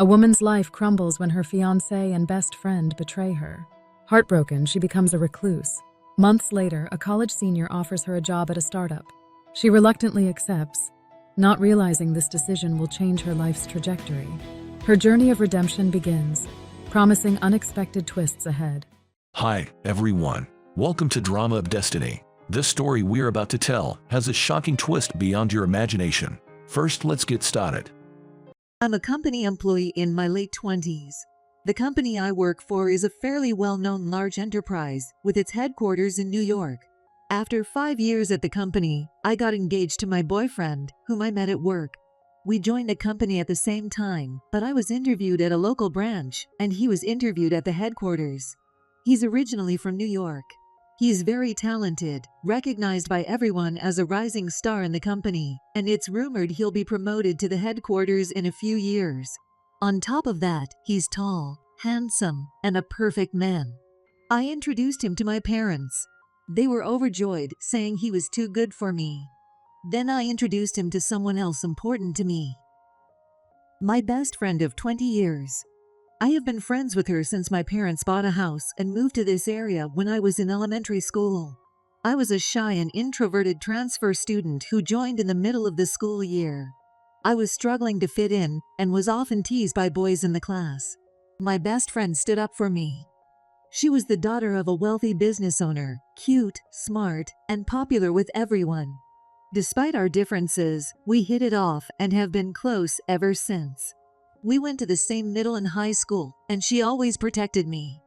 A woman's life crumbles when her fiancé and best friend betray her. Heartbroken, she becomes a recluse. Months later, a college senior offers her a job at a startup. She reluctantly accepts, not realizing this decision will change her life's trajectory. Her journey of redemption begins, promising unexpected twists ahead. Hi, everyone. Welcome to Drama of Destiny. This story we're about to tell has a shocking twist beyond your imagination. First, let's get started. I'm a company employee in my late 20s. The company I work for is a fairly well-known large enterprise with its headquarters in New York. After 5 years at the company, I got engaged to my boyfriend, whom I met at work. We joined the company at the same time, but I was interviewed at a local branch, and he was interviewed at the headquarters. He's originally from New York. He's very talented, recognized by everyone as a rising star in the company, and it's rumored he'll be promoted to the headquarters in a few years. On top of that, he's tall, handsome, and a perfect man. I introduced him to my parents. They were overjoyed, saying he was too good for me. Then I introduced him to someone else important to me. My best friend of 20 years. I have been friends with her since my parents bought a house and moved to this area when I was in elementary school. I was a shy and introverted transfer student who joined in the middle of the school year. I was struggling to fit in and was often teased by boys in the class. My best friend stood up for me. She was the daughter of a wealthy business owner, cute, smart, and popular with everyone. Despite our differences, we hit it off and have been close ever since. We went to the same middle and high school, and she always protected me.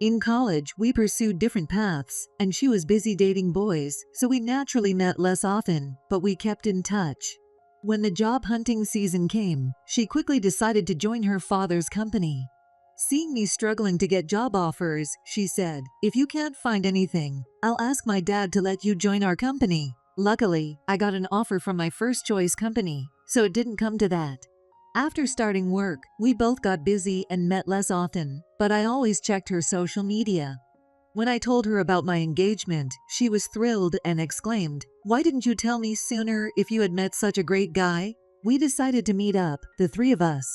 In college, we pursued different paths, and she was busy dating boys, so we naturally met less often, but we kept in touch. When the job hunting season came, she quickly decided to join her father's company. Seeing me struggling to get job offers, she said, "If you can't find anything, I'll ask my dad to let you join our company." Luckily, I got an offer from my first choice company, so it didn't come to that. After starting work, we both got busy and met less often, but I always checked her social media. When I told her about my engagement, she was thrilled and exclaimed, "Why didn't you tell me sooner if you had met such a great guy?" We decided to meet up, the three of us.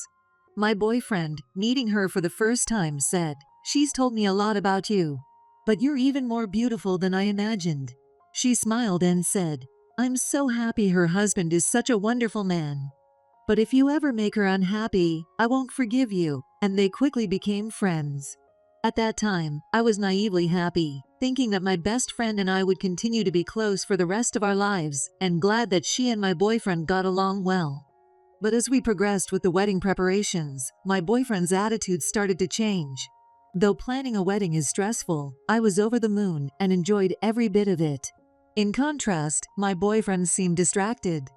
My boyfriend, meeting her for the first time, said, "She's told me a lot about you, but you're even more beautiful than I imagined." She smiled and said, "I'm so happy her husband is such a wonderful man. But if you ever make her unhappy, I won't forgive you," and they quickly became friends. At that time, I was naively happy, thinking that my best friend and I would continue to be close for the rest of our lives, and glad that she and my boyfriend got along well. But as we progressed with the wedding preparations, my boyfriend's attitude started to change. Though planning a wedding is stressful, I was over the moon and enjoyed every bit of it. In contrast, my boyfriend seemed distracted.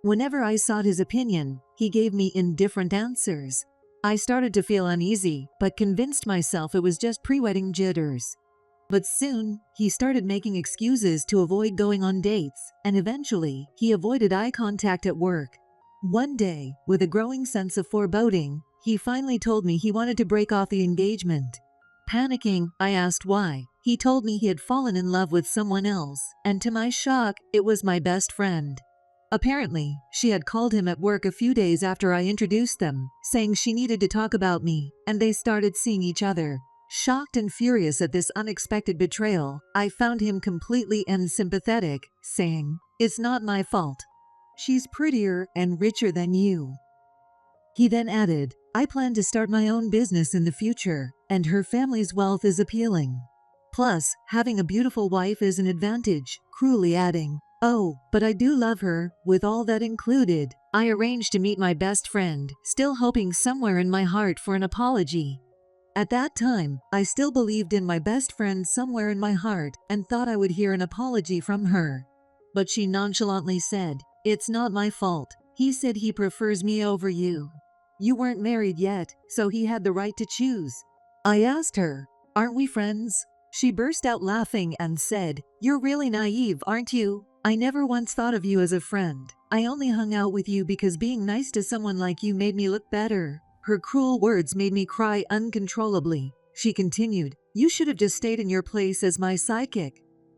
Whenever I sought his opinion, he gave me indifferent answers. I started to feel uneasy, but convinced myself it was just pre-wedding jitters. But soon, he started making excuses to avoid going on dates, and eventually, he avoided eye contact at work. One day, with a growing sense of foreboding, he finally told me he wanted to break off the engagement. Panicking, I asked why. He told me he had fallen in love with someone else, and to my shock, it was my best friend. Apparently, she had called him at work a few days after I introduced them, saying she needed to talk about me, and they started seeing each other. Shocked and furious at this unexpected betrayal, I found him completely unsympathetic, saying, "It's not my fault. She's prettier and richer than you." He then added, "I plan to start my own business in the future, and her family's wealth is appealing. Plus, having a beautiful wife is an advantage," cruelly adding, "Oh, but I do love her, with all that included." I arranged to meet my best friend, still hoping somewhere in my heart for an apology. At that time, I still believed in my best friend somewhere in my heart and thought I would hear an apology from her. But she nonchalantly said, "It's not my fault. He said he prefers me over you. You weren't married yet, so he had the right to choose." I asked her, "Aren't we friends?" She burst out laughing and said, "You're really naive, aren't you? I never once thought of you as a friend. I only hung out with you because being nice to someone like you made me look better." Her cruel words made me cry uncontrollably. She continued, "You should have just stayed in your place as my sidekick.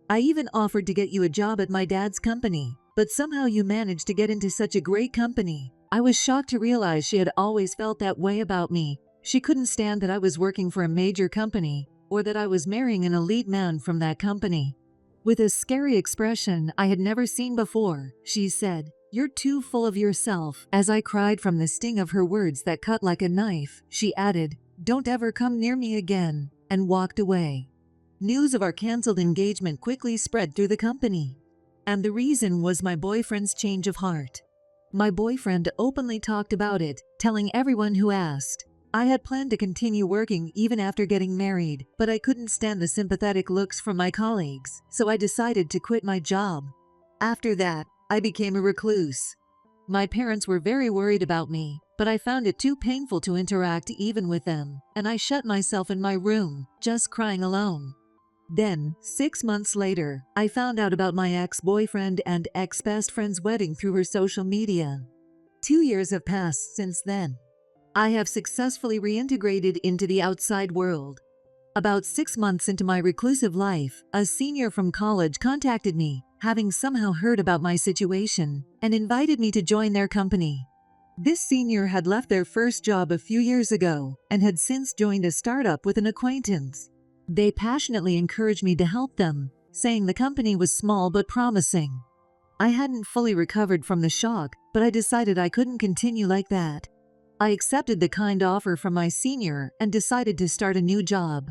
I even offered to get you a job at my dad's company, but somehow you managed to get into such a great company. I was shocked to realize she had always felt that way about me. She couldn't stand that I was working for a major company, or that I was marrying an elite man from that company. With a scary expression I had never seen before, she said, "You're too full of yourself." As I cried from the sting of her words that cut like a knife, she added, "Don't ever come near me again," and walked away. News of our canceled engagement quickly spread through the company. And the reason was my boyfriend's change of heart. My boyfriend openly talked about it, telling everyone who asked. I had planned to continue working even after getting married, but I couldn't stand the sympathetic looks from my colleagues, so I decided to quit my job. After that, I became a recluse. My parents were very worried about me, but I found it too painful to interact even with them, and I shut myself in my room, just crying alone. Then, 6 months later, I found out about my ex-boyfriend and ex-best friend's wedding through her social media. 2 years have passed since then. I have successfully reintegrated into the outside world. About 6 months into my reclusive life, a senior from college contacted me, having somehow heard about my situation, and invited me to join their company. This senior had left their first job a few years ago and had since joined a startup with an acquaintance. They passionately encouraged me to help them, saying the company was small but promising. I hadn't fully recovered from the shock, but I decided I couldn't continue like that. I accepted the kind offer from my senior and decided to start a new job.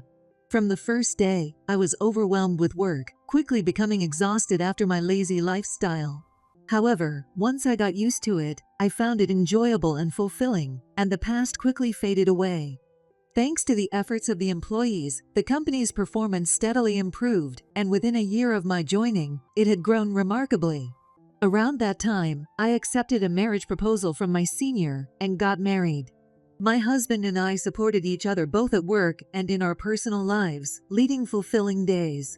From the first day, I was overwhelmed with work, quickly becoming exhausted after my lazy lifestyle. However, once I got used to it, I found it enjoyable and fulfilling, and the past quickly faded away. Thanks to the efforts of the employees, the company's performance steadily improved, and within a year of my joining, it had grown remarkably. Around that time, I accepted a marriage proposal from my senior and got married. My husband and I supported each other both at work and in our personal lives, leading fulfilling days.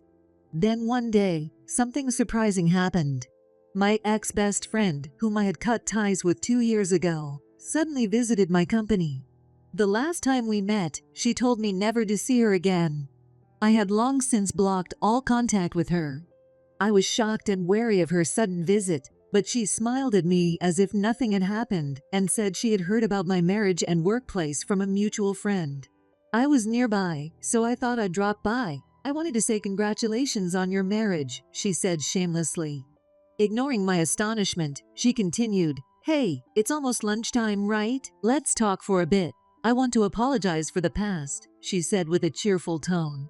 Then one day, something surprising happened. My ex-best friend, whom I had cut ties with 2 years ago, suddenly visited my company. The last time we met, she told me never to see her again. I had long since blocked all contact with her. I was shocked and wary of her sudden visit, but she smiled at me as if nothing had happened and said she had heard about my marriage and workplace from a mutual friend. I was nearby, so I thought I'd drop by. "I wanted to say congratulations on your marriage," she said shamelessly. Ignoring my astonishment, she continued, "Hey, it's almost lunchtime, right? Let's talk for a bit. I want to apologize for the past," she said with a cheerful tone.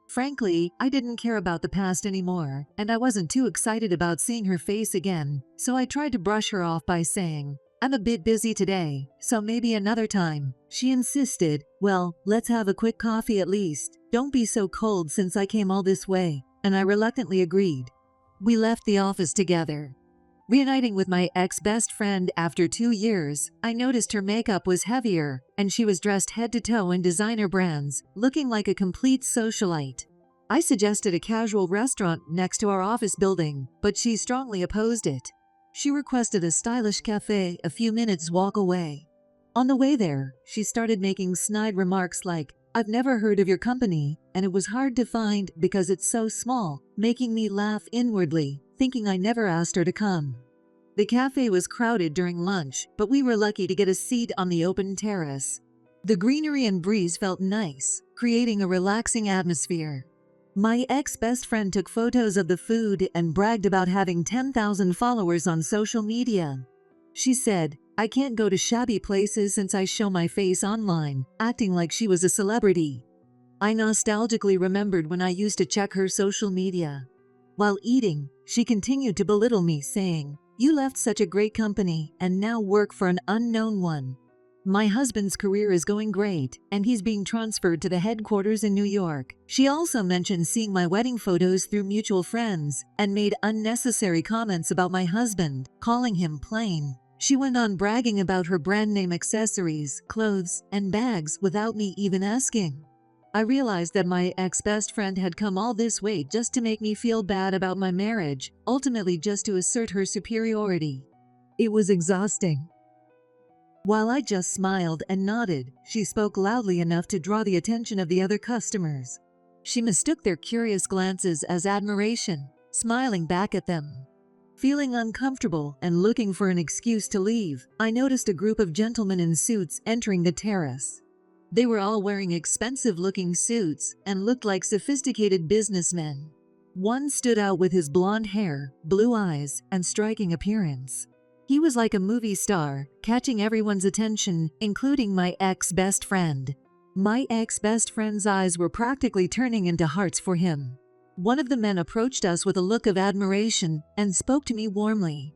Frankly, I didn't care about the past anymore, and I wasn't too excited about seeing her face again, so I tried to brush her off by saying, "I'm a bit busy today, so maybe another time." She insisted, "Well, let's have a quick coffee at least. Don't be so cold since I came all this way," and I reluctantly agreed. We left the office together. Reuniting with my ex-best friend after 2 years, I noticed her makeup was heavier, and she was dressed head to toe in designer brands, looking like a complete socialite. I suggested a casual restaurant next to our office building, but she strongly opposed it. She requested a stylish cafe a few minutes' walk away. On the way there, she started making snide remarks like, "I've never heard of your company, and it was hard to find because it's so small," making me laugh inwardly, thinking I never asked her to come. The cafe was crowded during lunch, but we were lucky to get a seat on the open terrace. The greenery and breeze felt nice, creating a relaxing atmosphere. My ex-best friend took photos of the food and bragged about having 10,000 followers on social media. She said, "I can't go to shabby places since I show my face online," acting like she was a celebrity. I nostalgically remembered when I used to check her social media. While eating, she continued to belittle me, saying, "You left such a great company and now work for an unknown one." My husband's career is going great, and he's being transferred to the headquarters in New York. She also mentioned seeing my wedding photos through mutual friends and made unnecessary comments about my husband, calling him plain. She went on bragging about her brand name accessories, clothes, and bags without me even asking. I realized that my ex-best friend had come all this way just to make me feel bad about my marriage, ultimately just to assert her superiority. It was exhausting. While I just smiled and nodded, she spoke loudly enough to draw the attention of the other customers. She mistook their curious glances as admiration, smiling back at them. Feeling uncomfortable and looking for an excuse to leave, I noticed a group of gentlemen in suits entering the terrace. They were all wearing expensive-looking suits and looked like sophisticated businessmen. One stood out with his blonde hair, blue eyes, and striking appearance. He was like a movie star, catching everyone's attention, including my ex-best friend. My ex-best friend's eyes were practically turning into hearts for him. One of the men approached us with a look of admiration and spoke to me warmly.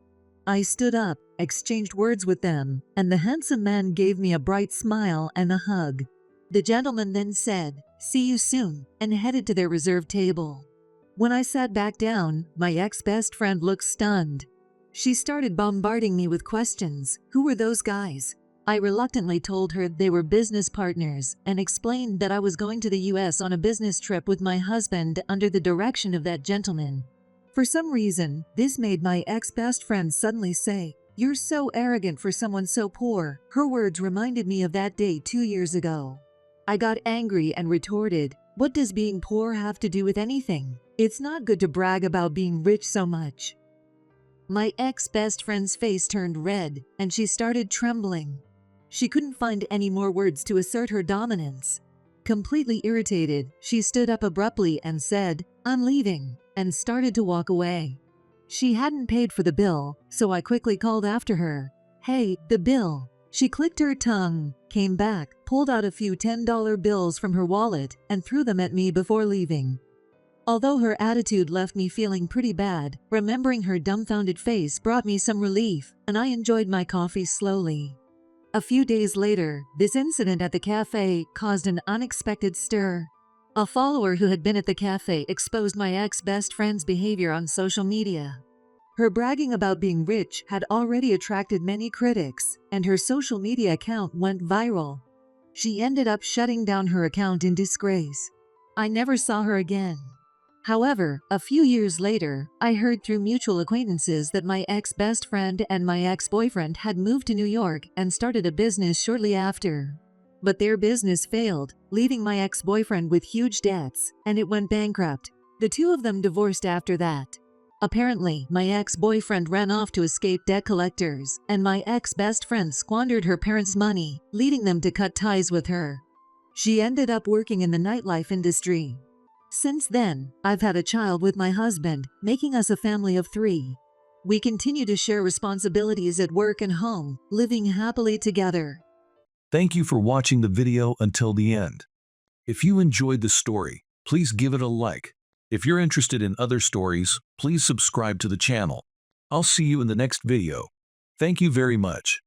I stood up, exchanged words with them, and the handsome man gave me a bright smile and a hug. The gentleman then said, "See you soon," and headed to their reserved table. When I sat back down, my ex-best friend looked stunned. She started bombarding me with questions. Who were those guys? I reluctantly told her they were business partners and explained that I was going to the US on a business trip with my husband under the direction of that gentleman. For some reason, this made my ex-best friend suddenly say, "You're so arrogant for someone so poor." Her words reminded me of that day 2 years ago. I got angry and retorted, "What does being poor have to do with anything? It's not good to brag about being rich so much." My ex-best friend's face turned red and she started trembling. She couldn't find any more words to assert her dominance. Completely irritated, she stood up abruptly and said, "I'm leaving," and started to walk away. She hadn't paid for the bill, so I quickly called after her, "Hey, the bill." She clicked her tongue, came back, pulled out a few $10 bills from her wallet, and threw them at me before leaving. Although her attitude left me feeling pretty bad, remembering her dumbfounded face brought me some relief, and I enjoyed my coffee slowly. A few days later, this incident at the cafe caused an unexpected stir. A follower who had been at the cafe exposed my ex-best friend's behavior on social media. Her bragging about being rich had already attracted many critics, and her social media account went viral. She ended up shutting down her account in disgrace. I never saw her again. However, a few years later, I heard through mutual acquaintances that my ex-best friend and my ex-boyfriend had moved to New York and started a business shortly after. But their business failed, leaving my ex-boyfriend with huge debts, and it went bankrupt. The two of them divorced after that. Apparently, my ex-boyfriend ran off to escape debt collectors, and my ex-best friend squandered her parents' money, leading them to cut ties with her. She ended up working in the nightlife industry. Since then, I've had a child with my husband, making us a family of 3. We continue to share responsibilities at work and home, living happily together. Thank you for watching the video until the end. If you enjoyed the story, please give it a like. If you're interested in other stories, please subscribe to the channel. I'll see you in the next video. Thank you very much.